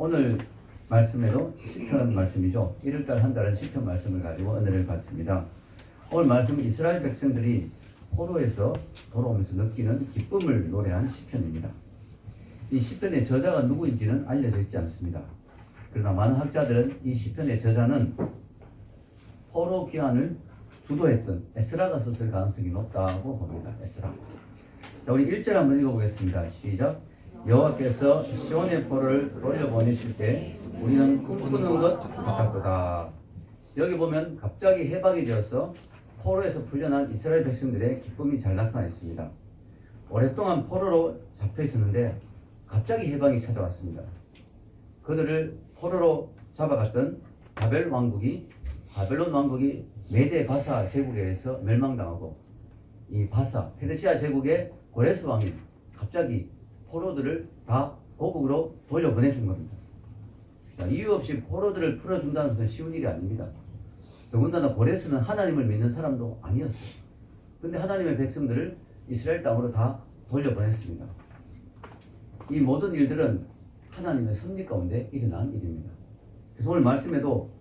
오늘 말씀에도 시편 말씀이죠. 1월달 한 달은 시편 말씀을 가지고 은혜를 받습니다. 오늘 말씀은 이스라엘 백성들이 포로에서 돌아오면서 느끼는 기쁨을 노래한 시편입니다. 이 시편의 저자가 누구인지는 알려져 있지 않습니다. 그러나 많은 학자들은 이 시편의 저자는 포로 귀환을 주도했던 에스라가 썼을 가능성이 높다고 봅니다. 에스라. 자, 우리 1절 한번 읽어보겠습니다. 시작. 여호와께서 시온의 포로를 돌려보내실 때 우리는 꿈꾸는 것 같았도다. 여기 보면 갑자기 해방이 되어서 포로에서 풀려난 이스라엘 백성들의 기쁨이 잘 나타나 있습니다. 오랫동안 포로로 잡혀 있었는데 갑자기 해방이 찾아왔습니다. 그들을 포로로 잡아갔던 바벨론 왕국이 메데 바사 제국에 의해서 멸망당하고 이 바사 페르시아 제국의 고레스 왕이 갑자기 포로들을 다 고국으로 돌려보내준 겁니다. 이유 없이 포로들을 풀어준다는 것은 쉬운 일이 아닙니다. 더군다나 고레스는 하나님을 믿는 사람도 아니었어요. 근데 하나님의 백성들을 이스라엘 땅으로 다 돌려보냈습니다. 이 모든 일들은 하나님의 섭리 가운데 일어난 일입니다. 그래서 오늘 말씀에도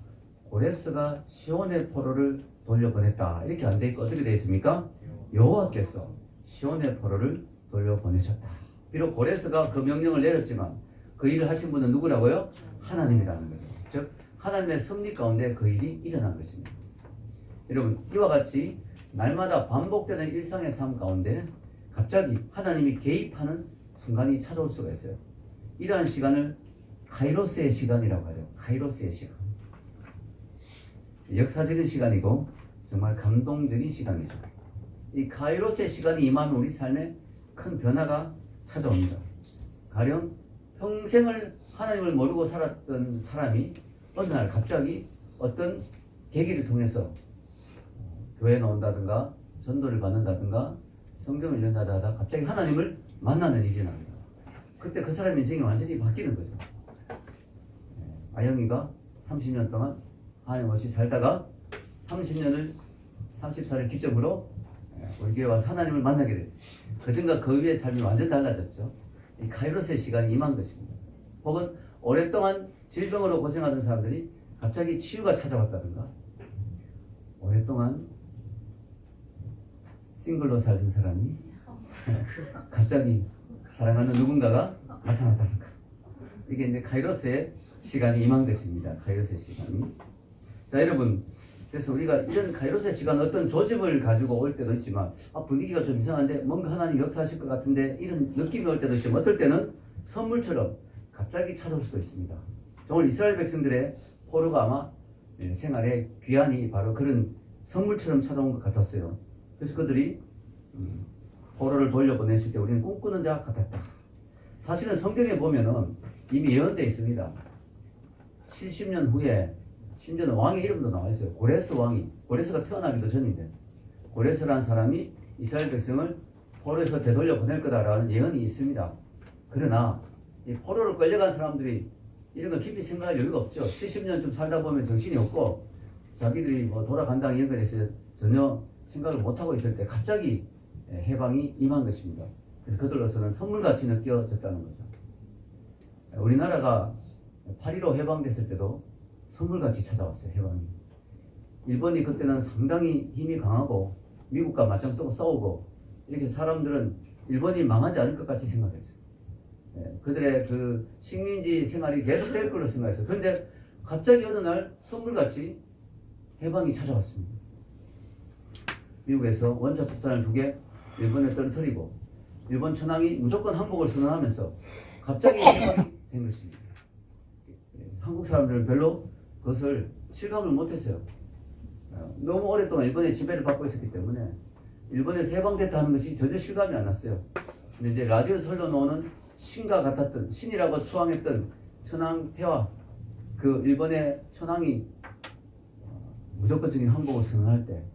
고레스가 시온의 포로를 돌려보냈다 이렇게 안 돼 있고 어떻게 되어 있습니까? 여호와께서 시온의 포로를 돌려보내셨다. 비록 고레스가 그 명령을 내렸지만 그 일을 하신 분은 누구라고요? 하나님이라는 거예요. 즉 하나님의 섭리 가운데 그 일이 일어난 것입니다. 여러분 이와 같이 날마다 반복되는 일상의 삶 가운데 갑자기 하나님이 개입하는 순간이 찾아올 수가 있어요. 이러한 시간을 카이로스의 시간이라고 하죠. 카이로스의 시간. 역사적인 시간이고 정말 감동적인 시간이죠. 이 카이로스의 시간이 임하면 우리 삶에 큰 변화가 찾아옵니다. 가령 평생을 하나님을 모르고 살았던 사람이 어느 날 갑자기 어떤 계기를 통해서 교회에 나온다든가 전도를 받는다든가 성경을 읽는다든가 하다 갑자기 하나님을 만나는 일이 납니다. 그때 그 사람 인생이 완전히 바뀌는 거죠. 아영이가 30년 동안 하나님 없이 살다가 30살을 기점으로 우리 교회 와서 하나님을 만나게 됐어요. 그전과 그 위의 삶이 완전 달라졌죠. 이 카이로스의 시간이 임한 것입니다. 혹은 오랫동안 질병으로 고생하던 사람들이 갑자기 치유가 찾아왔다든가 오랫동안 싱글로 살던 사람이 갑자기 사랑하는 누군가가 나타났다든가 이게 이제 카이로스의 시간이 임한 것입니다. 카이로스의 시간이. 자 여러분 그래서 우리가 이런 카이로스의 시간 어떤 조짐을 가지고 올 때도 있지만 분위기가 좀 이상한데 뭔가 하나님 역사하실 것 같은데 이런 느낌이 올 때도 있지만 어떨 때는 선물처럼 갑자기 찾아올 수도 있습니다. 오늘 이스라엘 백성들의 포로가 아마 생활의 귀환이 바로 그런 선물처럼 찾아온 것 같았어요. 그래서 그들이 포로를 돌려보냈을 때 우리는 꿈꾸는 자 같았다. 사실은 성경에 보면은 이미 예언되어 있습니다. 70년 후에 심지어는 왕의 이름도 나와 있어요. 고레스 왕이. 고레스가 태어나기도 전인데 고레스라는 사람이 이스라엘 백성을 포로에서 되돌려 보낼 거다라는 예언이 있습니다. 그러나 이 포로로 끌려간 사람들이 이런 걸 깊이 생각할 여유가 없죠. 70년쯤 살다 보면 정신이 없고 자기들이 뭐 돌아간다는 이런 것에 대해서 전혀 생각을 못하고 있을 때 갑자기 해방이 임한 것입니다. 그래서 그들로서는 선물같이 느껴졌다는 거죠. 우리나라가 8.15 해방됐을 때도 선물같이 찾아왔어요. 해방이. 일본이 그때는 상당히 힘이 강하고 미국과 맞짱 뜨고 싸우고 이렇게 사람들은 일본이 망하지 않을 것 같이 생각했어요. 그들의 그 식민지 생활이 계속될 걸로 생각했어요. 그런데 갑자기 어느 날 선물같이 해방이 찾아왔습니다. 미국에서 원자폭탄을 2개 일본에 떨어뜨리고 일본 천황이 무조건 항복을 선언하면서 갑자기 해방이 된 것입니다. 한국 사람들은 별로 그것을 실감을 못했어요. 너무 오랫동안 일본의 지배를 받고 있었기 때문에 일본에서 해방됐다는 것이 전혀 실감이 안 났어요. 근데 이제 라디오에서 흘러나오는 신과 같았던 신이라고 추앙했던 천황 폐하 그 일본의 천황이 무조건적인 항복을 선언할 때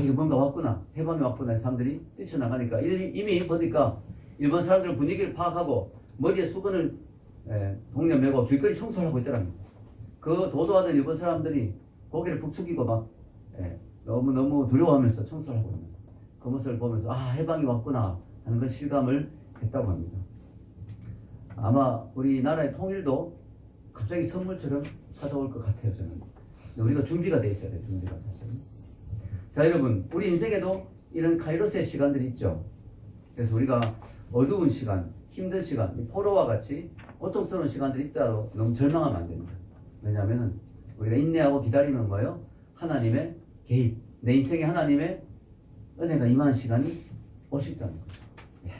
이거 뭔가 왔구나 해방이 왔구나 사람들이 뛰쳐나가니까 이미 보니까 일본 사람들 분위기를 파악하고 머리에 수건을 동네 메고 길거리 청소를 하고 있더랍니다. 그 도도하던 일본 사람들이 고개를 푹 숙이고 막 너무 두려워하면서 청소를 하고 있는 그 모습을 보면서 해방이 왔구나 하는 걸 실감을 했다고 합니다. 아마 우리나라의 통일도 갑자기 선물처럼 찾아올 것 같아요, 저는. 우리가 준비가 돼 있어야 돼요, 준비가 사실은. 자, 여러분, 우리 인생에도 이런 카이로스의 시간들이 있죠. 그래서 우리가 어두운 시간, 힘든 시간, 포로와 같이 고통스러운 시간들이 있다고 너무 절망하면 안 됩니다. 왜냐하면 우리가 인내하고 기다리면 뭐예요? 하나님의 개입, 내 인생에 하나님의 은혜가 임하는 시간이 올 수 있다는 거죠. 예.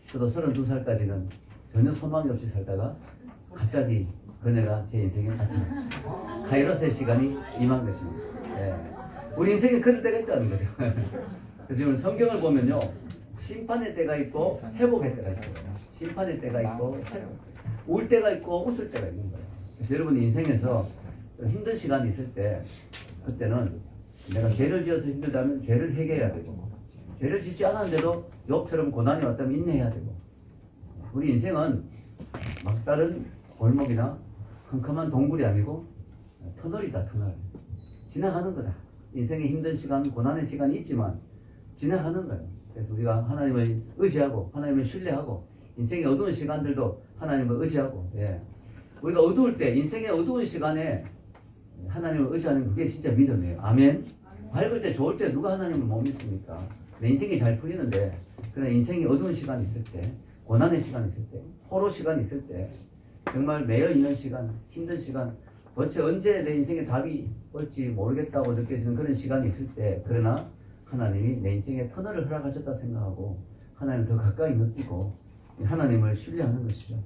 저도 32살까지는 전혀 소망이 없이 살다가 갑자기 그네가 제 인생에 나타났죠. 카이로스의 시간이 임한 것입니다. 예. 우리 인생에 그럴 때가 있다는 거죠. 그래서 지금 성경을 보면요, 심판의 때가 있고 회복의 때가 있어요. 심판의 때가 있고 울 때가 있고 웃을 때가 있는 거예요. 그래서 여러분 인생에서 힘든 시간이 있을 때, 그때는 내가 죄를 지어서 힘들다면 죄를 회개해야 되고, 죄를 짓지 않았는데도 욥처럼 고난이 왔다면 인내해야 되고, 우리 인생은 막다른 골목이나 컴컴한 동굴이 아니고 터널이다, 터널. 지나가는 거다. 인생의 힘든 시간, 고난의 시간이 있지만 지나가는 거예요. 그래서 우리가 하나님을 의지하고 하나님을 신뢰하고 인생의 어두운 시간들도 하나님을 의지하고, 예. 우리가 어두울 때, 인생의 어두운 시간에 하나님을 의지하는 그게 진짜 믿음이에요. 아멘. 밝을 때, 좋을 때 누가 하나님을 못 믿습니까? 내 인생이 잘 풀리는데, 그러나 인생이 어두운 시간이 있을 때, 고난의 시간이 있을 때, 포로 시간이 있을 때, 정말 매여 있는 시간, 힘든 시간, 도대체 언제 내 인생에 답이 올지 모르겠다고 느껴지는 그런 시간이 있을 때, 그러나 하나님이 내 인생에 터널을 허락하셨다 생각하고 하나님을 더 가까이 느끼고 하나님을 신뢰하는 것이죠.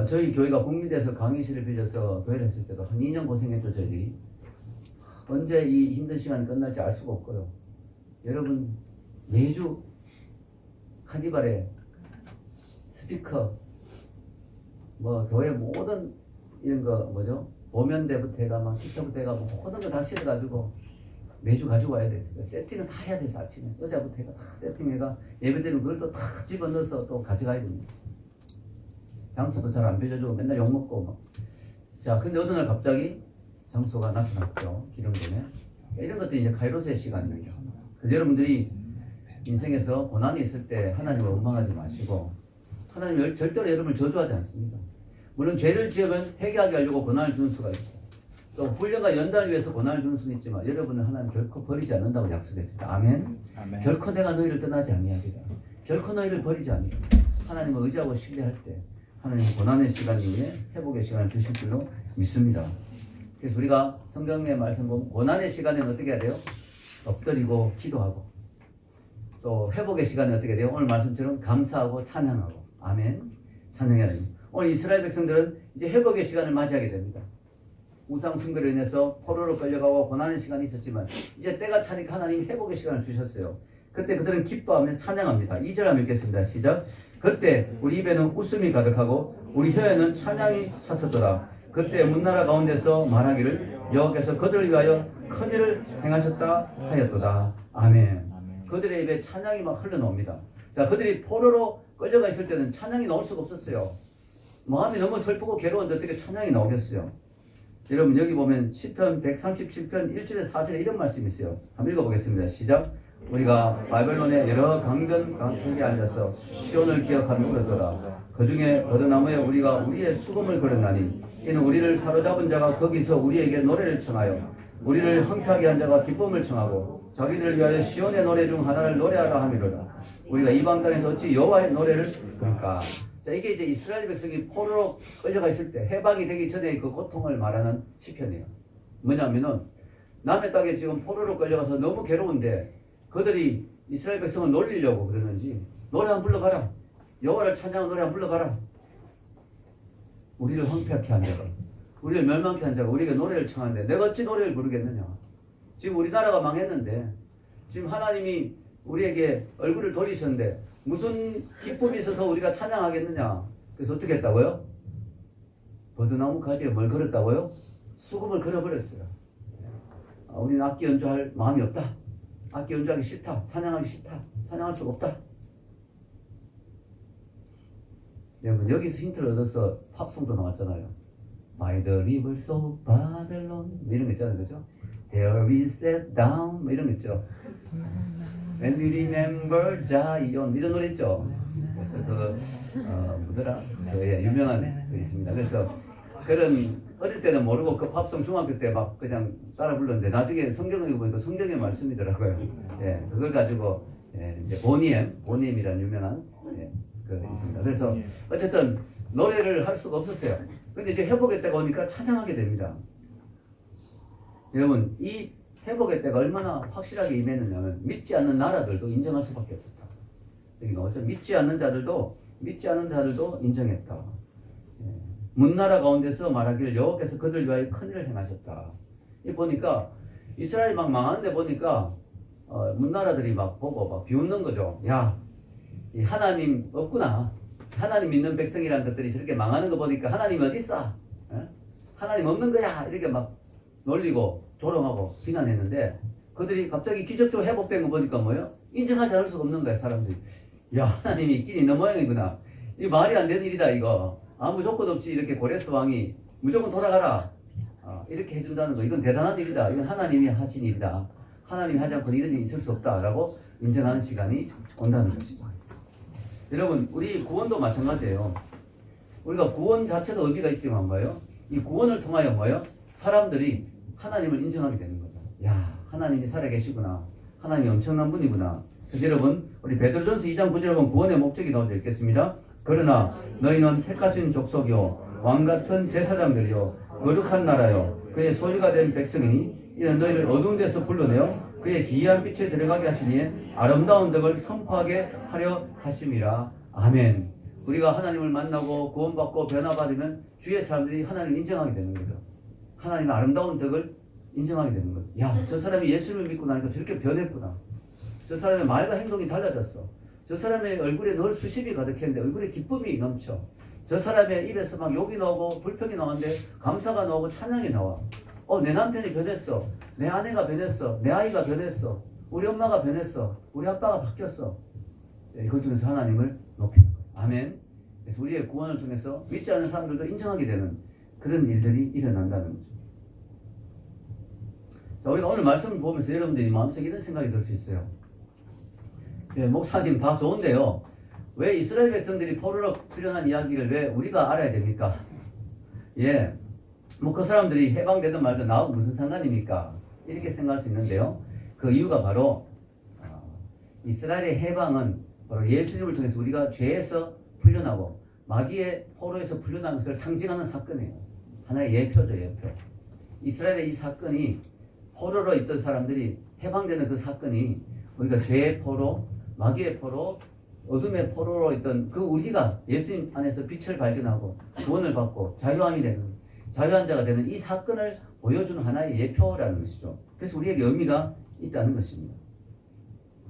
저희 교회가 북미대에서 강의실을 빌려서 교회를 했을 때도 한 2년 고생했죠, 저희들이. 언제 이 힘든 시간이 끝날지 알 수가 없고요. 여러분, 매주 카니발에 스피커, 교회 모든 이런 거 보면대부터 해가 기타부터 해가 모든 거 다 실어가지고 매주 가지고 와야 됐어요. 세팅을 다 해야 돼서 아침에 어제부터 해가 다 세팅해가 예배드리면 그걸 또 다 집어넣어서 또 가져가야 됩니다. 장소도 잘 안 빌려주고 맨날 욕먹고 자, 근데 어느 날 갑자기 장소가 나타났죠. 기름 때문에. 이런 것들이 이제 카이로스의 시간입니다. 그래서 여러분들이 인생에서 고난이 있을 때 하나님을 원망하지 마시고, 하나님은 절대로 여러분을 저주하지 않습니다. 물론 죄를 지으면 회개하게 하려고 고난을 주는 수가 있고, 또 훈련과 연단을 위해서 고난을 주는 수는 있지만 여러분은 하나님 결코 버리지 않는다고 약속했습니다. 아멘. 아멘. 결코 내가 너희를 떠나지 아니하리라. 결코 너희를 버리지 아니하리라. 하나님을 의지하고 신뢰할 때 하나님은 고난의 시간 이후에 회복의 시간을 주실 줄로 믿습니다. 그래서 우리가 성경의 말씀 보면 고난의 시간에는 어떻게 해야 돼요? 엎드리고 기도하고, 또 회복의 시간에 어떻게 돼요? 오늘 말씀처럼 감사하고 찬양하고, 아멘. 찬양해야 됩니다. 오늘 이스라엘 백성들은 이제 회복의 시간을 맞이하게 됩니다. 우상 숭배로 인해서 포로로 끌려가고 고난의 시간이 있었지만 이제 때가 차니까 하나님이 회복의 시간을 주셨어요. 그때 그들은 기뻐하며 찬양합니다. 2절 한번 읽겠습니다. 시작. 그때 우리 입에는 웃음이 가득하고 우리 혀에는 찬양이 찼었더라. 그때 문나라 가운데서 말하기를 여호와께서 그들을 위하여 큰 일을 행하셨다 하였도다. 아멘. 그들의 입에 찬양이 막 흘러나옵니다. 자, 그들이 포로로 끌려가 있을 때는 찬양이 나올 수가 없었어요. 마음이 너무 슬프고 괴로운데 어떻게 찬양이 나오겠어요? 여러분, 여기 보면 시편 137편 1절에 4절에 이런 말씀이 있어요. 한번 읽어보겠습니다. 시작. 우리가 바벨론의 여러 강변 강국에 앉아서 시온을 기억하며 울었도다. 그 중에 버드나무에 우리가 우리의 수금을 걸었나니 이는 우리를 사로잡은 자가 거기서 우리에게 노래를 청하여 우리를 황폐하게 한 자가 기쁨을 청하고 자기들을 위하여 시온의 노래 중 하나를 노래하라 함이로다. 우리가 이방 땅에서 어찌 여호와의 노래를 부를까? 자, 이게 이제 이스라엘 백성이 포로로 끌려가 있을 때 해방이 되기 전에 그 고통을 말하는 시편이에요. 뭐냐면은 남의 땅에 지금 포로로 끌려가서 너무 괴로운데 그들이 이스라엘 백성을 놀리려고 그러는지 노래 한번 불러봐라. 여호와를 찬양하는 노래 한번 불러봐라. 우리를 황폐하게 한 자가, 우리를 멸망케 한 자가 우리에게 노래를 청하는데 내가 어찌 노래를 부르겠느냐. 지금 우리나라가 망했는데 지금 하나님이 우리에게 얼굴을 돌리셨는데 무슨 기쁨이 있어서 우리가 찬양하겠느냐. 그래서 어떻게 했다고요? 버드나무 가지에 뭘 걸었다고요? 수금을 걸어버렸어요. 우리는 악기 연주할 마음이 없다. 악기 연주하기 싫다. 찬양하기 싫다. 찬양할 수가 없다. 여러분, 여기서 힌트를 얻어서 팝송도 나왔잖아요. By the rivers of Babylon 이런 거 있잖아요. 그죠? There we sat down 이런 거 있죠. When we remember Zion 이런 노래 있죠. 그래서 뭐더라? 유명한 그 있습니다. 그래서 그런 어릴 때는 모르고 그 팝송 중학교 때 막 그냥 따라 불렀는데 나중에 성경을 읽어보니까 성경의 말씀이더라고요. 예, 그걸 가지고 이제 보니엠이라는 유명한 그 있습니다. 그래서 어쨌든 노래를 할 수가 없었어요. 근데 이제 회복의 때가 오니까 찬양하게 됩니다. 여러분, 이 회복의 때가 얼마나 확실하게 임했느냐면 믿지 않는 나라들도 인정할 수밖에 없었다. 여기 나오죠. 믿지 않는 자들도 인정했다. 문나라 가운데서 말하기를 여호와께서 그들 위하여 큰일을 행하셨다. 이 보니까 이스라엘 막 망하는데 보니까 문나라들이 막 보고 막 비웃는 거죠. 야, 이 하나님 없구나. 하나님 믿는 백성이라는 것들이 저렇게 망하는 거 보니까 하나님 어디 있어? 하나님 없는 거야. 이렇게 막 놀리고 조롱하고 비난했는데 그들이 갑자기 기적적으로 회복된 거 보니까 뭐예요? 인정하지 않을 수가 없는 거야, 사람들이. 야, 하나님이 있긴 있는 모양이구나. 이 말이 안 되는 일이다, 이거. 아무 조건 없이 이렇게 고레스 왕이 무조건 돌아가라. 이렇게 해준다는 거, 이건 대단한 일이다. 이건 하나님이 하신 일이다. 하나님이 하지 않고는 이런 일이 있을 수 없다라고 인정하는 시간이 온다는 것이죠. 여러분, 우리 구원도 마찬가지예요. 우리가 구원 자체도 의미가 있지만 뭐예요? 이 구원을 통하여 뭐예요? 사람들이 하나님을 인정하게 되는 거죠. 야, 하나님이 살아계시구나. 하나님이 엄청난 분이구나. 그래서 여러분, 우리 베드로전서 2장 9절에 보면 구원의 목적이 나오져 있겠습니다. 그러나 너희는 택하신 족속이요 왕같은 제사장들이요 거룩한 나라요 그의 소유가 된 백성이니 이는 너희를 어두운 데서 불러내어 그의 기이한 빛에 들어가게 하시니 아름다운 덕을 선포하게 하려 하심이라. 아멘. 우리가 하나님을 만나고 구원받고 변화받으면 주위의 사람들이 하나님을 인정하게 되는 거죠. 하나님의 아름다운 덕을 인정하게 되는 거죠. 야, 저 사람이 예수를 믿고 나니까 저렇게 변했구나. 저 사람의 말과 행동이 달라졌어. 저 사람의 얼굴에 늘 수심이 가득했는데 얼굴에 기쁨이 넘쳐. 저 사람의 입에서 막 욕이 나오고 불평이 나오는데 감사가 나오고 찬양이 나와. 내 남편이 변했어. 내 아내가 변했어. 내 아이가 변했어. 우리 엄마가 변했어. 우리 아빠가 바뀌었어. 이걸 통해서 하나님을 높이는 거예요. 아멘. 그래서 우리의 구원을 통해서 믿지 않는 사람들도 인정하게 되는 그런 일들이 일어난다는 거죠. 자, 우리가 오늘 말씀을 보면서 여러분들이 마음속에 이런 생각이 들 수 있어요. 목사님 다 좋은데요. 왜 이스라엘 백성들이 포로로 풀려난 이야기를 왜 우리가 알아야 됩니까? 뭐 그 사람들이 해방되든 말든 나하고 무슨 상관입니까? 이렇게 생각할 수 있는데요. 그 이유가 바로 이스라엘의 해방은 바로 예수님을 통해서 우리가 죄에서 풀려나고 마귀의 포로에서 풀려난 것을 상징하는 사건이에요. 하나의 예표죠, 예표. 이스라엘의 이 사건이 포로로 있던 사람들이 해방되는 그 사건이 우리가 죄의 포로, 마귀의 포로, 어둠의 포로로 있던 그 우리가 예수님 안에서 빛을 발견하고 구원을 받고 자유함이 되는, 자유한 자가 되는 이 사건을 보여주는 하나의 예표라는 것이죠. 그래서 우리에게 의미가 있다는 것입니다.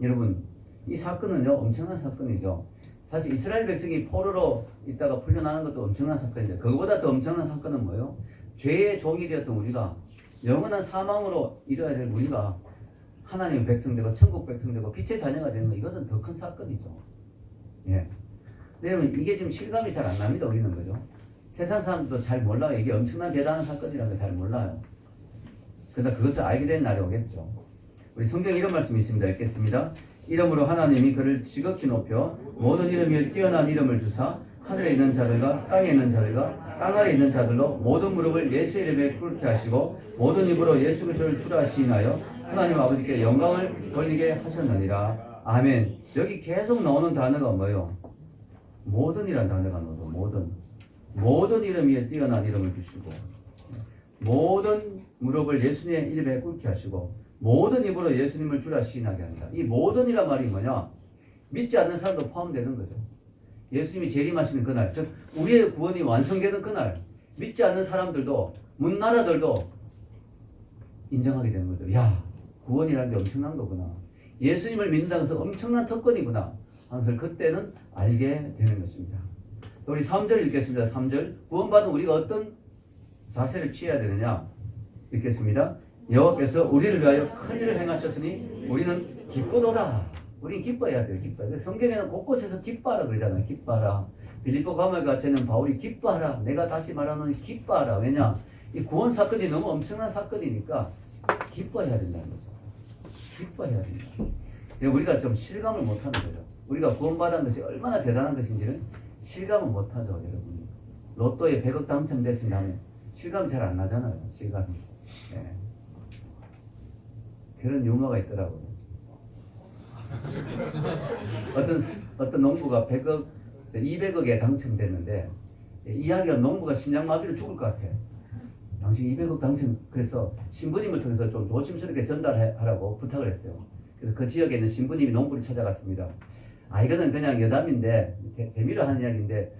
여러분, 이 사건은요, 엄청난 사건이죠. 사실 이스라엘 백성이 포로로 있다가 풀려나는 것도 엄청난 사건인데, 그거보다 더 엄청난 사건은 뭐예요? 죄의 종이 되었던 우리가, 영원한 사망으로 이뤄야 될 우리가 하나님의 백성 되고 천국 백성 되고 빛의 자녀가 되는 거, 이것은 더 큰 사건이죠. 여러분, 이게 지금 실감이 잘 안 납니다. 우리는 그죠? 세상 사람들도 잘 몰라요. 이게 엄청난 대단한 사건이라는 걸 잘 몰라요. 그러나 그것을 알게 된 날이 오겠죠. 우리 성경에 이런 말씀이 있습니다. 읽겠습니다. 이름으로 하나님이 그를 지극히 높여 모든 이름 위에 뛰어난 이름을 주사 하늘에 있는 자들과 땅에 있는 자들과 땅 아래 있는 자들로 모든 무릎을 예수 이름에 꿇게 하시고 모든 입으로 예수 그리스도를 주라 하시나요? 하나님 아버지께 영광을 돌리게 하셨느니라. 아멘. 여기 계속 나오는 단어가 뭐예요? 모든이란 단어가 나오죠. 모든 이름 위에 뛰어난 이름을 주시고 모든 무릎을 예수님의 이름에 꿇게 하시고 모든 입으로 예수님을 주라 시인하게 합니다. 이 모든이란 말이 뭐냐? 믿지 않는 사람도 포함되는 거죠. 예수님이 재림하시는 그날, 즉 우리의 구원이 완성되는 그날, 믿지 않는 사람들도 문나라들도 인정하게 되는 거죠. 야, 구원이라는 게 엄청난 거구나. 예수님을 믿는다는 것은 엄청난 특권이구나 하는 것을 그때는 알게 되는 것입니다. 우리 3절 읽겠습니다. 3절. 구원받은 우리가 어떤 자세를 취해야 되느냐? 읽겠습니다. 여호와께서 우리를 위하여 큰 일을 행하셨으니 우리는 기쁘도다. 우리는 기뻐해야 돼요. 기뻐해. 성경에는 곳곳에서 기뻐하라 그러잖아요. 기뻐하라. 빌립보 감옥에 갇혀있는 바울이 기뻐하라. 내가 다시 말하는 기뻐하라. 왜냐? 이 구원 사건이 너무 엄청난 사건이니까 기뻐해야 된다는 거죠. 기뻐해야 된다. 우리가 좀 실감을 못하는 거죠. 우리가 구원받은 것이 얼마나 대단한 것인지를 실감은 못하죠, 여러분이. 로또에 100억 당첨됐습니다 하면 실감이 잘 안 나잖아요, 실감이. 예. 그런 유머가 있더라고요. 어떤 농부가 100억, 200억에 당첨됐는데 이야기가 농부가 심장마비로 죽을 것 같아. 당신 200억 당첨, 그래서 신부님을 통해서 좀 조심스럽게 전달하라고 부탁을 했어요. 그래서 그 지역에 있는 신부님이 농부를 찾아갔습니다. 아, 이거는 그냥 여담인데, 재미로 하는 이야기인데,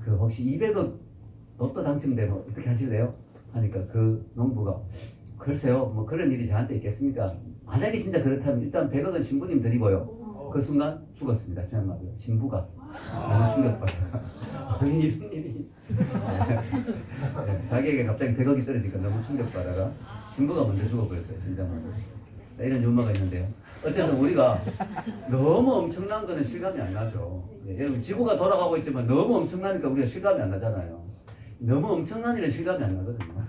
그 혹시 200억 로또 당첨되면 어떻게 하실래요? 하니까 그 농부가, 글쎄요, 뭐 그런 일이 저한테 있겠습니까? 만약에 진짜 그렇다면 일단 100억은 신부님 드리고요. 그 순간 죽었습니다. 그냥 신부가. 너무 충격받아. 아니, 이런 일이. 자기에게 갑자기 100억이 떨어지니까 너무 충격받아가 신부가 먼저 죽어버렸어요, 심장마비. 이런 유머가 있는데요. 어쨌든 우리가 너무 엄청난 거는 실감이 안 나죠. 여러분, 지구가 돌아가고 있지만 너무 엄청나니까 우리가 실감이 안 나잖아요. 너무 엄청난 일은 실감이 안 나거든요.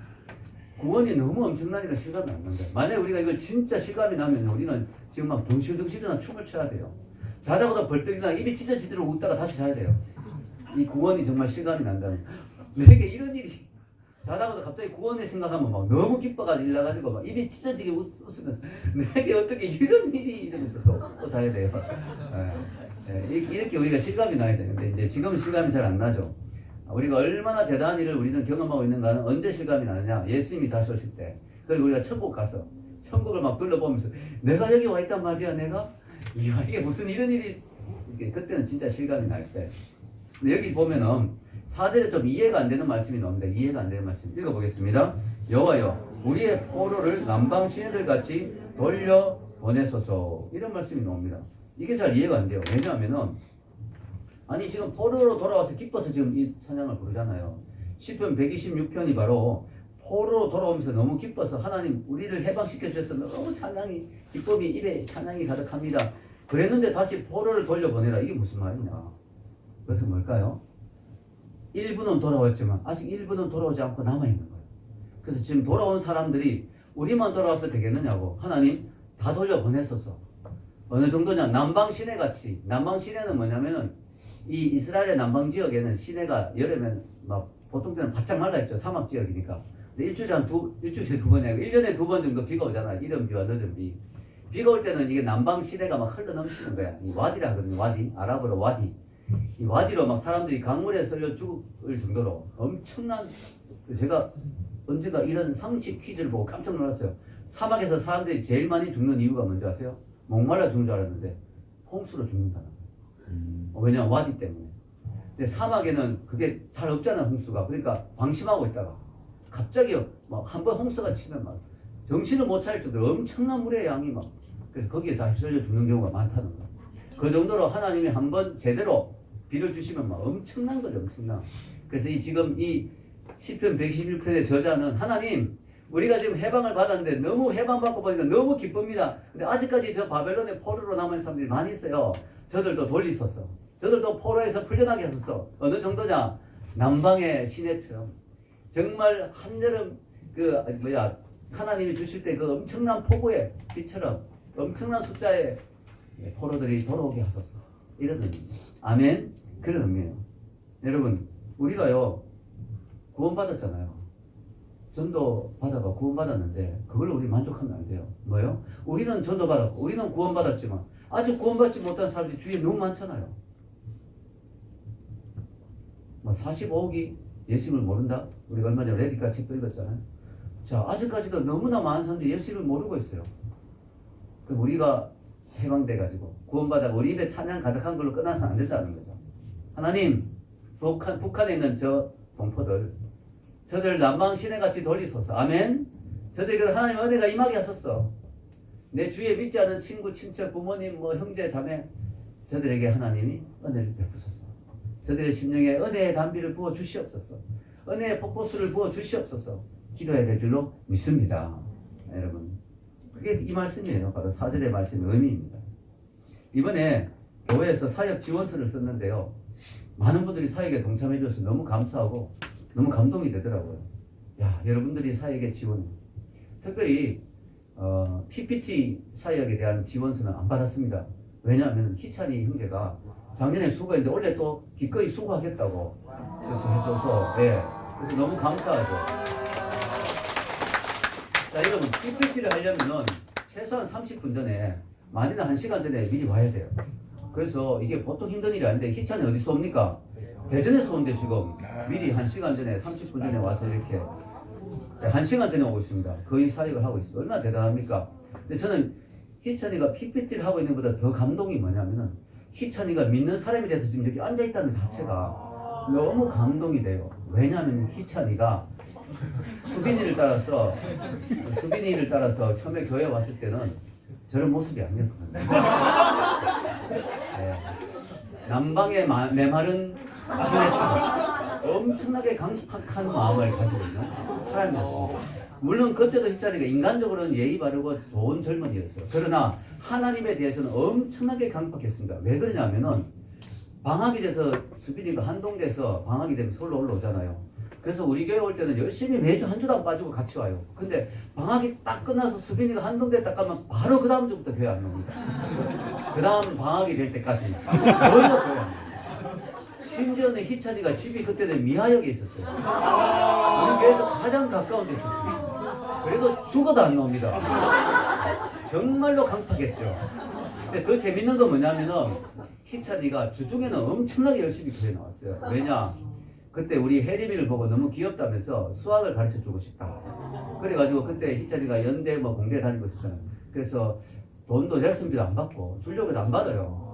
구원이 너무 엄청나니까 실감이 안 난다. 만약에 우리가 이걸 진짜 실감이 나면 우리는 지금 막 덩실덩실이나 춤을 춰야 돼요. 자다가도 벌떡 일어나 입이 찢어지도록 웃다가 다시 자야 돼요. 이 구원이 정말 실감이 난다는. 내게 이런 일이 자다가도 갑자기 구원을 생각하면 막 너무 기뻐가지고 일어나가지고 막 입이 찢어지게 웃으면서 내게 어떻게 이런 일이 이러면서 또 자야 돼요. 이렇게 우리가 실감이 나야 되는데 이제 지금은 실감이 잘 안 나죠. 우리가 얼마나 대단한 일을 우리는 경험하고 있는가는 언제 실감이 나느냐? 예수님이 다시 오실 때. 그리고 우리가 천국 가서 천국을 막 둘러보면서 내가 여기 와 있단 말이야, 내가? 이야, 이게 무슨 이런 일이, 그때는 진짜 실감이 날 때. 근데 여기 보면은 4절에 좀 이해가 안 되는 말씀이 나옵니다. 이해가 안 되는 말씀 읽어보겠습니다. 여호와여, 우리의 포로를 남방 시내들 같이 돌려 보내소서. 이런 말씀이 나옵니다. 이게 잘 이해가 안 돼요. 왜냐하면은 아니 지금 포로로 돌아와서 기뻐서 지금 이 찬양을 부르잖아요. 시편 126편이 바로 포로로 돌아오면서 너무 기뻐서 하나님 우리를 해방시켜 주셔서 너무 찬양이 기쁨이 입에 찬양이 가득합니다. 그랬는데 다시 포로를 돌려보내라. 이게 무슨 말이냐? 그래서 뭘까요? 일부는 돌아왔지만 아직 일부는 돌아오지 않고 남아있는 거예요. 그래서 지금 돌아온 사람들이 우리만 돌아와서 되겠느냐고 하나님 다 돌려보냈었어. 어느 정도냐? 남방 시내같이. 남방 시내는 뭐냐면은 이 이스라엘의 남방 지역에는 시내가 여름엔 막 보통 때는 바짝 말라있죠. 사막 지역이니까. 근데 일주일에 두 번이 아니고 1년에 2번 정도 비가 오잖아요. 이른 비와 늦은 비. 비가 올 때는 이게 남방 시내가 막 흘러 넘치는 거야. 이 와디라 하거든요. 와디. 아랍어로 와디. 이 와디로 막 사람들이 강물에 썰려 죽을 정도로 엄청난, 제가 언제가 이런 상식 퀴즈를 보고 깜짝 놀랐어요. 사막에서 사람들이 제일 많이 죽는 이유가 뭔지 아세요? 목말라 죽는 줄 알았는데 홍수로 죽는다는 거예요. 왜냐면 와디 때문에. 근데 사막에는 그게 잘 없잖아요, 홍수가. 그러니까 방심하고 있다가 갑자기 막 한 번 홍수가 치면 막 정신을 못 차릴 정도로 엄청난 물의 양이 막, 그래서 거기에 다 휩쓸려 죽는 경우가 많다는 거예요. 그 정도로 하나님이 한 번 제대로 비를 주시면 막 엄청난 거죠, 엄청난. 그래서 지금 이 시편 116편의 저자는 하나님 우리가 지금 해방을 받았는데 너무 해방받고 보니까 너무 기쁩니다. 근데 아직까지 저 바벨론의 포로로 남은 사람들이 많이 있어요. 저들도 돌리소서. 저들도 포로에서 풀려나게 하소서. 어느 정도냐? 남방의 시내처럼 정말 한여름 하나님이 주실 때 그 엄청난 폭우의 비처럼 엄청난 숫자의 포로들이 돌아오게 하소서. 이런 의미. 아멘. 그런 의미예요. 여러분, 우리가요 구원받았잖아요. 전도 받아가 구원받았는데 그걸로 우리 만족하면 안 돼요. 뭐요? 우리는 전도 받았고 우리는 구원받았지만 아직 구원받지 못한 사람들이 주위에 너무 많잖아요. 45억이 예수님을 모른다? 우리가 얼마 전에 레디카 책도 읽었잖아요. 자, 아직까지도 너무나 많은 사람들이 예수님을 모르고 있어요. 그럼 우리가 해방돼가지고 구원받아 우리 입에 찬양 가득한 걸로 끝나서는 안 된다는 거죠. 하나님, 북한에 있는 저 동포들, 저들 남방 시내같이 돌리소서. 아멘. 저들에게 하나님 은혜가 임하게 하소서. 내 주위에 믿지 않은 친구, 친척, 부모님, 형제, 자매, 저들에게 하나님이 은혜를 베푸소서. 저들의 심령에 은혜의 담비를 부어 주시옵소서. 은혜의 폭포수를 부어 주시옵소서. 기도해야 될 줄로 믿습니다. 여러분, 그게 이 말씀이에요. 바로 4절의 말씀의 의미입니다. 이번에 교회에서 사역 지원서를 썼는데요. 많은 분들이 사역에 동참해 주셔서 너무 감사하고 너무 감동이 되더라고요. 야, 여러분들이 사역에 지원. 특별히 PPT 사역에 대한 지원서는 안 받았습니다. 왜냐하면 희찬이 형제가 작년에 수고했는데 올해 또 기꺼이 수고하겠다고 그래서 해줘서 예. 그래서 너무 감사하죠. 자, 여러분 PPT를 하려면은 최소한 30분 전에 많이는 1시간 전에 미리 와야 돼요. 그래서 이게 보통 힘든 일이 아닌데 희찬이 어디서 옵니까? 대전에서 오는데 지금 미리 1시간 전에 30분 전에 와서 이렇게 1시간 전에 오고 있습니다. 거의 사역을 하고 있습니다. 얼마나 대단합니까? 근데 저는 희찬이가 PPT를 하고 있는 것보다 더 감동이 뭐냐면은 희찬이가 믿는 사람이 돼서 지금 여기 앉아있다는 자체가 너무 감동이 돼요. 왜냐하면 희찬이가 수빈이를 따라서 처음에 교회 왔을 때는 저런 모습이 아니었거든요. 네. 남방의 메마른 시내처럼 엄청나게 강팍한 마음을 가지고 있는 사람이었습니다. 물론 그때도 희찬이가 인간적으로는 예의 바르고 좋은 젊은이였어요. 그러나 하나님에 대해서는 엄청나게 강팍했습니다. 왜 그러냐면은 방학이 돼서 수빈이가 한동대에서 방학이 되면 서울로 올라오잖아요. 그래서 우리 교회 올 때는 열심히 매주 한 주도 안 빠지고 같이 와요. 근데 방학이 딱 끝나서 수빈이가 한동대 딱 가면 바로 그 다음 주부터 교회 안 옵니다. 그 다음 방학이 될 때까지 전혀 교회 안 옵니다. 심지어는 희찬이가 집이 그때는 미하역에 있었어요. 우리 교회에서 가장 가까운 데 있었습니다. 그래도 죽어도 안 나옵니다. 정말로 강팍했죠. 근데 더 재밌는 건 뭐냐면은 희찬이가 주중에는 엄청나게 열심히 교회 나왔어요. 왜냐? 그때 우리 혜림이를 보고 너무 귀엽다면서 수학을 가르쳐 주고 싶다. 그래가지고 그때 희찬이가 연대 공대 다니고 있었잖아요. 그래서 돈도 레슨비도 안 받고 주려고 해도 안 받아요.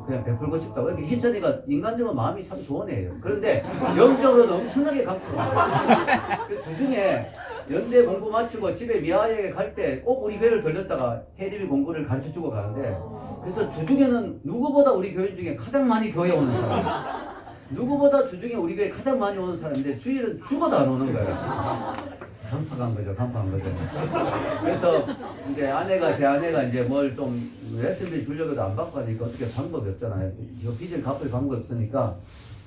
그냥 베풀고 싶다고. 이렇게 희찬이가 인간적으로 마음이 참 좋은 애예요. 그런데 영적으로는 엄청나게 강팍해요. 그 주중에 연대 공부 마치고 집에 미아역에 갈 때 꼭 우리 교회를 들렸다가 혜림이 공부를 가르쳐 주고 가는데 그래서 주중에는 누구보다 우리 교인 중에 가장 많이 교회에 오는 사람. 누구보다 주중에 우리 교회 가장 많이 오는 사람인데 주일은 죽어도 안 오는 거예요. 강팍한 거죠. 그래서 이제 제 아내가 이제 뭘 좀 레슨비 주려고 해도 안 받고 하니까 어떻게 방법이 없잖아요. 이 빚을 갚을 방법이 없으니까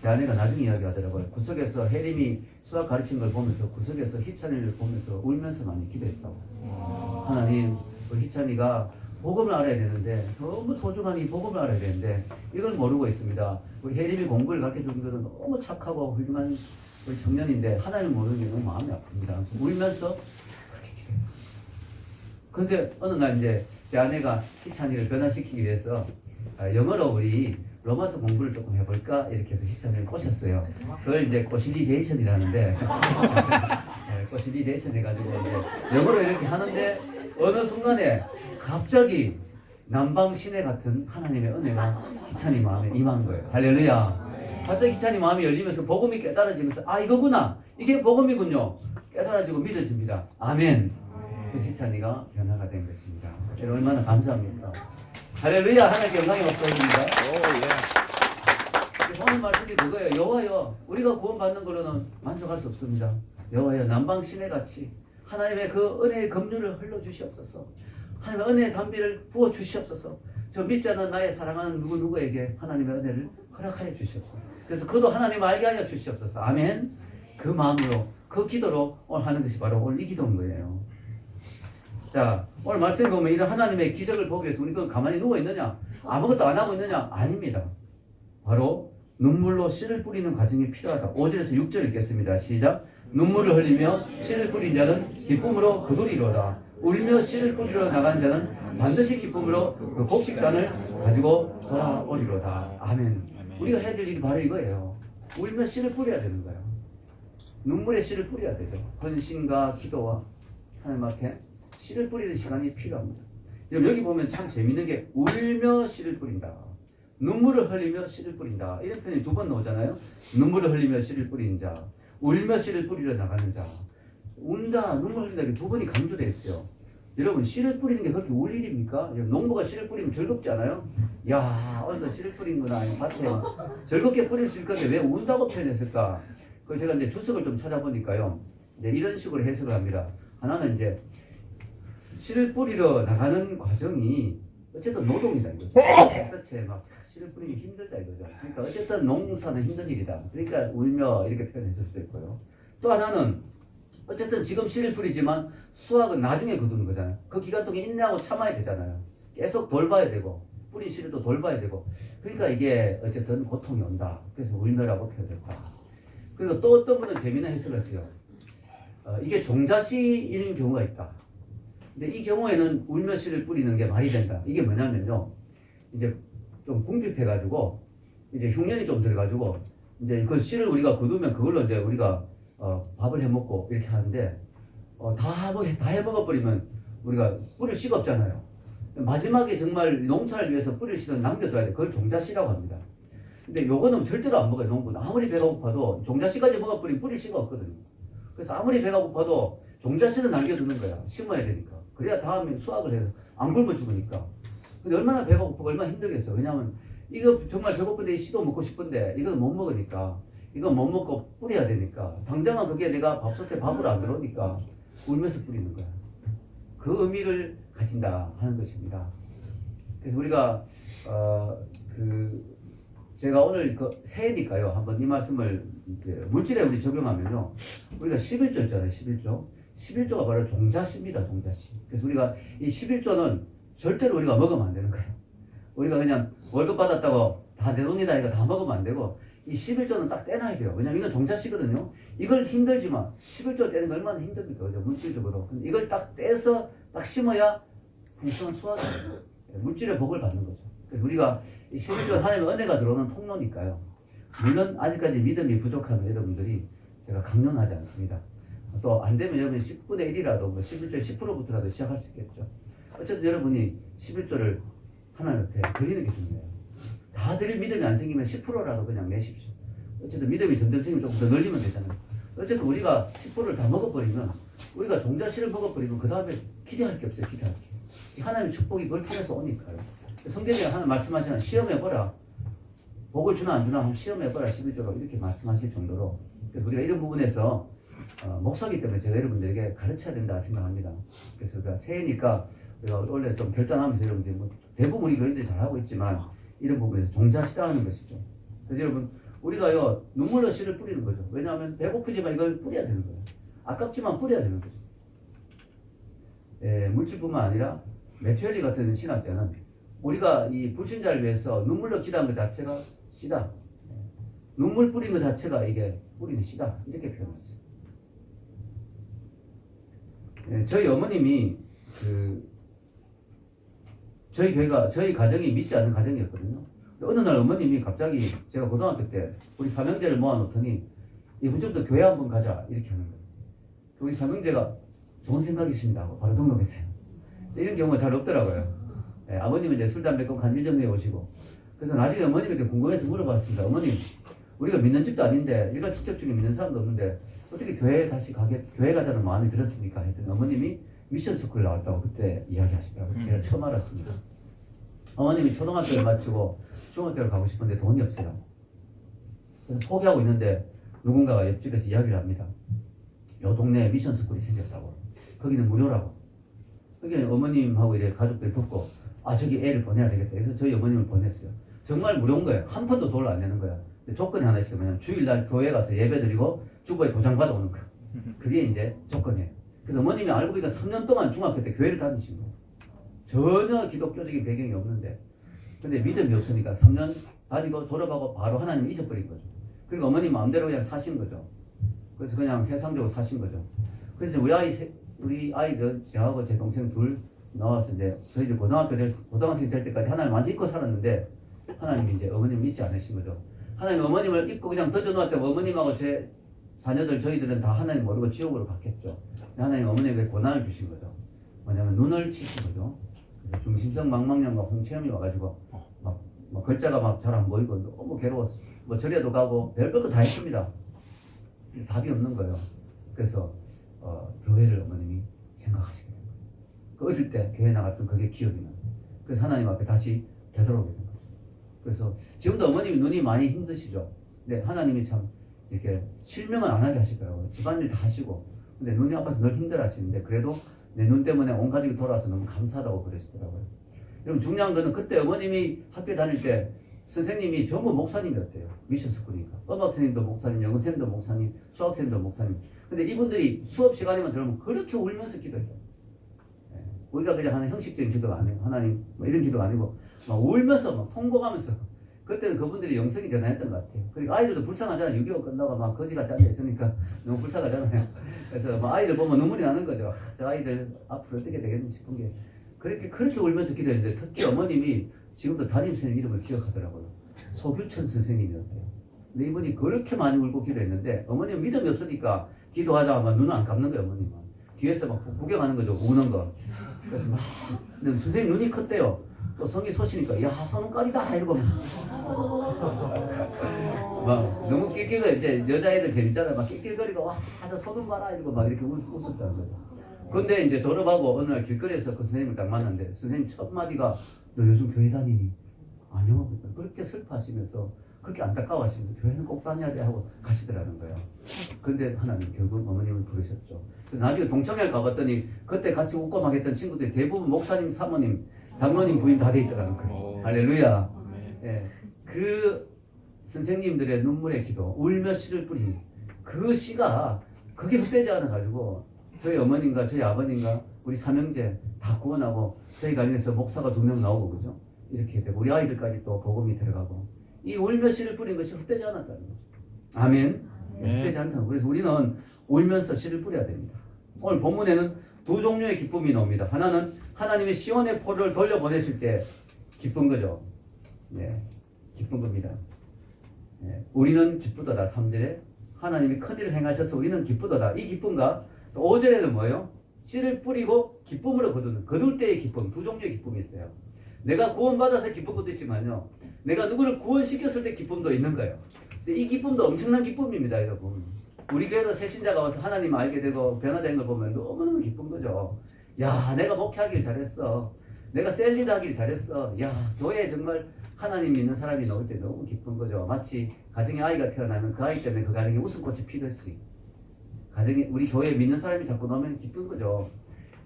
제 아내가 나중에 이야기하더라고요. 구석에서 혜림이 수학 가르친 걸 보면서 구석에서 희찬이를 보면서 울면서 많이 기도했다고. 하나님, 우리 희찬이가 복음을 알아야 되는데 너무 소중한 이 복음을 알아야 되는데 이걸 모르고 있습니다. 우리 혜림이 공부를 가르쳐 준 것은 너무 착하고 훌륭한 우리 청년인데 하나님을 모르는 게 너무 마음이 아픕니다. 울면서 그렇게 기도해요. 그런데 어느 날 이제 제 아내가 희찬이를 변화시키기 위해서 영어로 우리 로마서 공부를 조금 해볼까 이렇게 해서 희찬이를 꼬셨어요. 그걸 이제 꼬실리제이션이라는데 꼬실리제이션 해가지고 이제 영어로 이렇게 하는데 어느 순간에 갑자기 남방 시내 같은 하나님의 은혜가 희찬이 마음에 임한 거예요. 할렐루야. 갑자기 희찬이 마음이 열리면서 복음이 깨달아지면서 아 이거구나. 이게 복음이군요. 깨달아지고 믿어집니다. 아멘. 그래서 희찬이가 변화가 된 것입니다. 얼마나 감사합니까. 할렐루야. 하나님께 영광이 없어집니다. 오늘 말씀이 그거예요. 여호와여 우리가 구원받는 걸로는 만족할 수 없습니다. 여호와여 남방 시내같이 하나님의 그 은혜의 급류를 흘러주시옵소서. 하나님의 은혜의 담비를 부어주시옵소서. 저 믿지 않는 나의 사랑하는 누구에게 하나님의 은혜를 허락하여 주시옵소서. 그래서 그도 하나님 알게 하여 주시옵소서. 아멘. 그 마음으로 그 기도로 오늘 하는 것이 바로 오늘 이 기도인 거예요. 자 오늘 말씀 보면 이런 하나님의 기적을 보기 위해서 우리가 가만히 누워있느냐 아무것도 안 하고 있느냐 아닙니다. 바로 눈물로 씨를 뿌리는 과정이 필요하다. 5절에서 6절 읽겠습니다. 시작. 눈물을 흘리며 씨를 뿌린 자는 기쁨으로 거두리로다. 울며 씨를 뿌리러 나가는 자는 반드시 기쁨으로 그 곡식단을 가지고 돌아오리로다. 아멘. 우리가 해야 될 일이 바로 이거예요. 울며 씨를 뿌려야 되는 거예요. 눈물에 씨를 뿌려야 되죠. 헌신과 기도와 하나님 앞에 씨를 뿌리는 시간이 필요합니다. 여기 보면 참 재밌는 게 울며 씨를 뿌린다. 눈물을 흘리며 씨를 뿌린다. 이런 표현이 두 번 나오잖아요. 눈물을 흘리며 씨를 뿌리는 자, 울며 씨를 뿌리러 나가는 자. 운다, 눈물 흘린다 이게 두 번이 강조되어 있어요. 여러분 씨를 뿌리는 게 그렇게 울 일입니까? 농부가 씨를 뿌리면 즐겁지 않아요? 야 오늘도 씨를 뿌린구나 밭에 즐겁게 뿌릴 수 있을 건데 왜 운다고 표현했을까? 그래서 제가 이제 주석을 좀 찾아보니까요. 이제 이런 식으로 해석을 합니다. 하나는 이제 씨를 뿌리러 나가는 과정이 어쨌든 노동이다 이거죠. 그렇지 막 씨를 뿌리기 힘들다 이거죠. 그러니까 어쨌든 농사는 힘든 일이다. 그러니까 울며 이렇게 표현했을 수도 있고요. 또 하나는 어쨌든 지금 씨를 뿌리지만 수확은 나중에 거두는 거잖아요. 그 기간 동안 인내하고 참아야 되잖아요. 계속 돌봐야 되고 뿌린 씨를 또 돌봐야 되고. 그러니까 이게 어쨌든 고통이 온다. 그래서 울며라고 표현했다. 그리고 또 어떤 분은 재미있는 해석을 했어요. 이게 종자씨인 경우가 있다. 근데 이 경우에는 울며 씨를 뿌리는 게 말이 된다. 이게 뭐냐면요. 이제 좀 궁핍해가지고 이제 흉년이 좀 들어가지고 이제 그 씨를 우리가 거두면 그걸로 이제 우리가 밥을 해 먹고 이렇게 하는데 다 해 먹어버리면 우리가 뿌릴 씨가 없잖아요. 마지막에 정말 농사를 위해서 뿌릴 씨는 남겨둬야 돼. 그걸 종자씨라고 합니다. 근데 요거는 절대로 안 먹어요. 농부는 아무리 배가 고파도 종자씨까지 먹어버리면 뿌릴 씨가 없거든요. 그래서 아무리 배가 고파도 종자씨는 남겨두는 거야. 심어야 되니까. 그래야 다음에 수확을 해서 안 굶어 죽으니까. 근데 얼마나 배가 고프고 얼마나 힘들겠어요. 왜냐하면 이거 정말 배고픈데 이 씨도 먹고 싶은데 이건 못 먹으니까, 이건 못 먹고 뿌려야 되니까, 당장은 그게 내가 밥솥에 밥으로 안 들어오니까 울면서 뿌리는 거야. 그 의미를 가진다 하는 것입니다. 그래서 우리가 제가 오늘 새해니까요. 한번 이 말씀을 물질에 우리 적용하면요. 우리가 11조 있잖아요. 11조. 11조가 바로 종자씨입니다. 종자씨. 그래서 우리가 이 11조는 절대로 우리가 먹으면 안 되는 거예요. 우리가 그냥 월급 받았다고 다 내 돈이다 이거 다 먹으면 안 되고, 이 11조는 딱 떼놔야 돼요. 왜냐면 이건 종자씨거든요. 이걸 힘들지만 11조 떼는 거 얼마나 힘듭니까? 그죠? 물질적으로. 근데 이걸 딱 떼서 딱 심어야 풍성한 수확이 되는 거죠. 물질의 복을 받는 거죠. 그래서 우리가 이 11조 하나님의 은혜가 들어오는 통로니까요. 물론 아직까지 믿음이 부족한 여러분들이 제가 강요하지 않습니다. 또 안 되면 여러분 10분의 1이라도 뭐 11조의 10%부터라도 시작할 수 있겠죠. 어쨌든 여러분이 11조를 하나님 앞에 드리는 게 중요해요. 다 드릴 믿음이 안 생기면 10%라도 그냥 내십시오. 어쨌든 믿음이 점점 생기면 조금 더 늘리면 되잖아요. 어쨌든 우리가 10%를 다 먹어버리면, 우리가 종자씨를 먹어버리면 그 다음에 기대할 게 없어요. 기대할 게. 하나님의 축복이 그걸 통해서 오니까요. 성경에 하나 말씀하시는 시험해보라. 복을 주나 안 주나 한번 시험해보라. 11조로 이렇게 말씀하실 정도로. 그래서 우리가 이런 부분에서 목사기 때문에 제가 여러분들에게 가르쳐야 된다 생각합니다. 그래서 우리가 새해니까 우리가 원래 좀 결단하면서 여러분들 뭐 대부분 우리 교인들이 잘하고 있지만 이런 부분에서 종자시다 하는 것이죠. 그래서 여러분 우리가요 눈물로 씨를 뿌리는 거죠. 왜냐하면 배고프지만 이걸 뿌려야 되는 거예요. 아깝지만 뿌려야 되는 거죠. 물질뿐만 아니라 메테올리 같은 신학자는 우리가 이 불신자를 위해서 눈물로 기도한 것 자체가 씨다. 눈물 뿌린 것 자체가 이게 뿌리는 씨다. 이렇게 표현했어요. 저희 어머님이 저희 가정이 믿지 않는 가정이었거든요. 어느 날 어머님이 갑자기 제가 고등학교 때 우리 삼형제를 모아놓더니 이분쯤부터 교회 한번 가자 이렇게 하는 거예요. 우리 삼형제가 좋은 생각이 있습니다 하고 바로 등록했어요. 이런 경우가 잘 없더라고요. 아버님은 이제 술, 담배 끊고 한 1년 후에 오시고. 그래서 나중에 어머님에게 궁금해서 물어봤습니다. 어머님, 우리가 믿는 집도 아닌데, 일가 친척 중에 믿는 사람도 없는데, 어떻게 교회 가자는 마음이 들었습니까? 했더니 어머님이 미션 스쿨 나왔다고 그때 이야기하시더라고요. 제가 처음 알았습니다. 어머님이 초등학교를 마치고 중학교를 가고 싶은데 돈이 없어요. 그래서 포기하고 있는데 누군가가 옆집에서 이야기를 합니다. 요 동네에 미션 스쿨이 생겼다고. 거기는 무료라고. 그게 어머님하고 이제 가족들이 듣고, 저기 애를 보내야 되겠다. 그래서 저희 어머님을 보냈어요. 정말 무료인 거예요. 한 푼도 돈을 안 내는 거야. 근데 조건이 하나 있어요. 왜냐면 주일날 교회 가서 예배 드리고 주보에 도장 받아오는 거야. 그게 이제 조건이에요. 그래서 어머님이 알고 보니까 3년 동안 중학교 때 교회를 다니신 거예요. 전혀 기독교적인 배경이 없는데. 근데 믿음이 없으니까 3년 다니고 졸업하고 바로 하나님 잊어버린 거죠. 그리고 어머님 마음대로 그냥 사신 거죠. 그래서 그냥 세상적으로 사신 거죠. 그래서 우리 아이들, 저하고 제 동생 둘 나와서 이제 저희들 고등학생 될 때까지 하나님 완전 잊고 살았는데, 하나님이 이제 어머님을 잊지 않으신 거죠. 하나님 어머님을 잊고 그냥 던져놓았다면 어머님하고 제 자녀들, 저희들은 다 하나님 모르고 지옥으로 갔겠죠. 하나님 어머님에게 고난을 주신 거죠. 뭐냐면 눈을 치신 거죠. 그래서 중심성 망망령과 홍채염이 와가지고 막 글자가 막 잘 안 보이고 너무 괴로웠어. 뭐 절에도 가고 별별 거 다 했습니다. 답이 없는 거예요. 그래서 교회를 어머님이 생각하시게 된 거예요. 그 어릴 때 교회 나갔던 그게 기억이 나요. 그래서 하나님 앞에 다시 되돌아오게 된 거죠. 그래서 지금도 어머님이 눈이 많이 힘드시죠. 근데 하나님이 참 이렇게 실명을 안 하게 하실까요? 집안일 다 하시고. 근데 눈이 아파서 늘 힘들어 하시는데 그래도 내 눈 때문에 온 가족이 돌아와서 너무 감사하다고 그러시더라고요. 여러분 중요한 거는 그때 어머님이 학교 다닐 때 선생님이 전부 목사님이었대요. 미션 스쿨이니까. 음악 선생님도 목사님, 영어 선생님도 목사님, 수학 선생님도 목사님. 근데 이분들이 수업 시간에만 들으면 그렇게 울면서 기도해요. 우리가 그냥 하는 형식적인 기도가 아니에요. 하나님 뭐 이런 기도가 아니고 막 울면서 막 통곡하면서 그때는 그분들이 영성이 대단했던 것 같아요. 그리고 아이들도 불쌍하잖아요. 6.25 끝나고 막 거지같이 앉아있으니까 너무 불쌍하잖아요. 그래서 막 아이들 보면 눈물이 나는 거죠. 저 아이들 앞으로 어떻게 되겠는지 싶은 게 그렇게 울면서 기도했는데 특히 어머님이 지금도 담임선생님 이름을 기억하더라고요. 소규천 선생님이었대요. 근데 이분이 그렇게 많이 울고 기도했는데 어머님 믿음이 없으니까 기도하자 하면 눈을 안 감는 거예요. 어머님은 뒤에서 막 구경하는 거죠. 우는 거. 그래서 막 근데 선생님 눈이 컸대요. 또 성이 솟으니까 야 선운깔이다 이러고 막 너무 낄낄거려. 이제 여자애들 재밌잖아요. 막 낄낄거리고 와 저 선운 봐라 이러고 막 이렇게 웃었다는 거예요. 근데 이제 졸업하고 어느 날 길거리에서 그 선생님을 딱 만났는데 선생님 첫 마디가 너 요즘 교회 다니니? 아니요. 그렇게 슬퍼하시면서 그렇게 안타까워하시면서 교회는 꼭 다녀야 돼 하고 가시더라는 거예요. 근데 하나님 결국 어머님을 부르셨죠. 그래서 나중에 동창회를 가봤더니 그때 같이 웃고 막 했던 친구들이 대부분 목사님, 사모님, 장로님 부인 다 돼 있더라는 거예요. 할렐루야. 예, 그 선생님들의 눈물의 기도, 울며 씨를 뿌린 그 씨가 그게 헛되지 않아 가지고 저희 어머님과 저희 아버님과 우리 삼형제 다 구원하고 저희 가정에서 목사가 2명 나오고 그죠? 이렇게 되고 우리 아이들까지 또 복음이 들어가고 이 울며 씨를 뿌린 것이 헛되지 않았다는 거죠. 아멘. 헛되지 않다는 거죠. 그래서 우리는 울면서 씨를 뿌려야 됩니다. 오늘 본문에는 두 종류의 기쁨이 나옵니다. 하나는 하나님이 시온의 포로를 돌려보내실 때 기쁜 거죠. 네, 기쁜 겁니다. 네, 우리는 기쁘도다. 3절에 하나님이 큰일을 행하셔서 우리는 기쁘도다. 이 기쁨과 또 5절에는 뭐예요? 씨를 뿌리고 기쁨으로 거둘 때의 기쁨. 두 종류의 기쁨이 있어요. 내가 구원받아서 기쁜 것도 있지만요. 내가 누구를 구원시켰을 때 기쁨도 있는 거예요. 근데 이 기쁨도 엄청난 기쁨입니다, 여러분. 우리 교회도 새신자가 와서 하나님 알게 되고 변화된 걸 보면 너무너무 기쁜 거죠. 야, 내가 목회하길 잘했어. 내가 셀리드 하길 잘했어. 야, 교회에 정말 하나님 믿는 사람이 나올 때 너무 기쁜 거죠. 마치 가정에 아이가 태어나면 그 아이 때문에 그 가정에 웃음꽃이 피듯이 가정에 우리 교회에 믿는 사람이 자꾸 나오면 기쁜 거죠.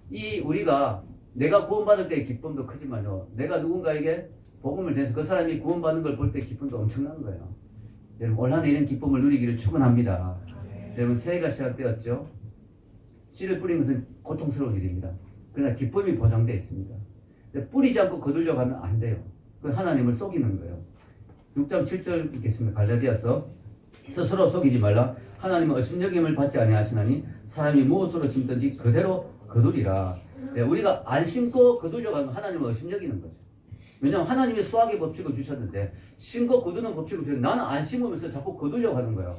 이 우리가 내가 구원받을 때의 기쁨도 크지만요. 내가 누군가에게 복음을 전해서 그 사람이 구원받는 걸 볼 때 기쁨도 엄청난 거예요. 여러분 올 한 해 이런 기쁨을 누리기를 축원합니다. 여러분 새해가 시작되었죠. 씨를 뿌리는 것은 고통스러운 일입니다. 그러나 기쁨이 보장되어 있습니다. 뿌리지 않고 거두려고 하면 안 돼요. 그건 하나님을 속이는 거예요. 6장 7절 읽겠습니다. 갈라디아서 스스로 속이지 말라. 하나님은 의심여김을 받지 아니하시나니 사람이 무엇으로 심든지 그대로 거두리라. 네, 우리가 안 심고 거두려고 하면 하나님을 의심여기는 거죠. 왜냐하면 하나님이 수학의 법칙을 주셨는데 심고 거두는 법칙을 주셨는데 나는 안 심으면서 자꾸 거두려고 하는 거예요.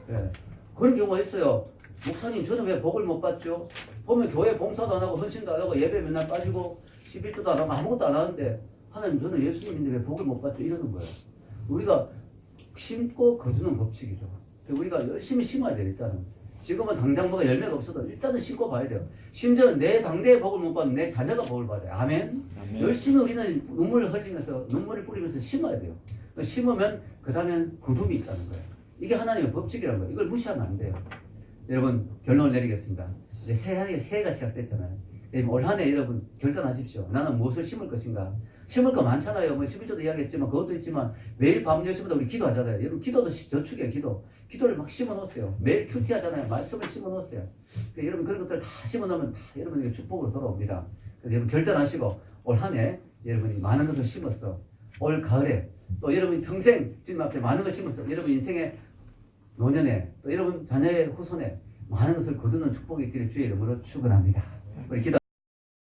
네, 그런 경우가 있어요. 목사님 저는 왜 복을 못 받죠? 보면 교회 봉사도 안 하고 헌신도 안 하고 예배 맨날 빠지고 11조도 안 하고 아무것도 안 하는데 하나님 저는 예수님인데 왜 복을 못 받죠? 이러는 거예요. 우리가 심고 거두는 법칙이죠. 우리가 열심히 심어야 돼요. 일단은 지금은 당장 뭐가 열매가 없어도 일단은 심고 봐야 돼요. 심지어 내 당대의 복을 못 받는 내 자녀가 복을 받아요. 아멘. 열심히 우리는 눈물을 흘리면서 눈물을 뿌리면서 심어야 돼요. 심으면 그 다음엔 거둠이 있다는 거예요. 이게 하나님의 법칙이라는 거예요. 이걸 무시하면 안 돼요. 여러분 결론을 내리겠습니다. 이제 새해가 시작됐잖아요. 올 한 해 여러분 결단하십시오. 나는 무엇을 심을 것인가. 심을 거 많잖아요. 뭐 11조도 이야기했지만 그것도 있지만 매일 밤 10시마다 우리 기도하잖아요. 여러분 기도도 저축이에요. 기도를 막 심어 놓으세요. 매일 큐티 하잖아요. 말씀을 심어 놓으세요. 그러니까 여러분 그런 것들 다 심어 놓으면 다 여러분에게 축복으로 돌아옵니다. 그래서 여러분 결단하시고 올 한 해 여러분이 많은 것을 심었어. 올 가을에 또 여러분이 평생 주님 앞에 많은 것을 심었어. 여러분 인생의 노년에 또 여러분 자녀의 후손에 많은 것을 거두는 축복이 있기를 주의 이름으로 축원합니다. 우리 기도